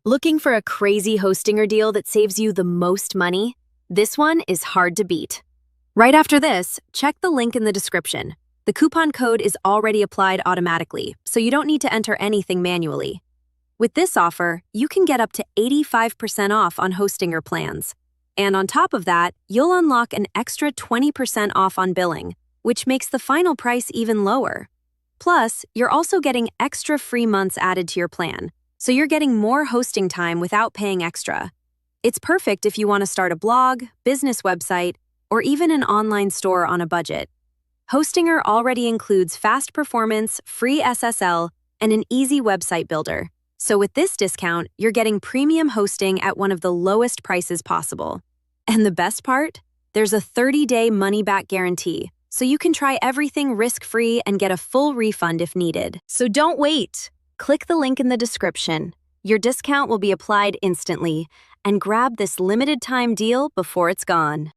Looking for a crazy Hostinger deal that saves you the most money? This one is hard to beat. Right after this, check the link in the description. The coupon code is already applied automatically, so you don't need to enter anything manually. With this offer, you can get up to 85% off on Hostinger plans. And on top of that, you'll unlock an extra 20% off on billing, which makes the final price even lower. Plus, you're also getting extra free months added to your plan, so you're getting more hosting time without paying extra. It's perfect if you want to start a blog, business website, or even an online store on a budget. Hostinger already includes fast performance, free SSL, and an easy website builder. So with this discount, you're getting premium hosting at one of the lowest prices possible. And the best part? There's a 30-day money-back guarantee, so you can try everything risk-free and get a full refund if needed. So don't wait! Click the link in the description. Your discount will be applied instantly, and grab this limited-time deal before it's gone.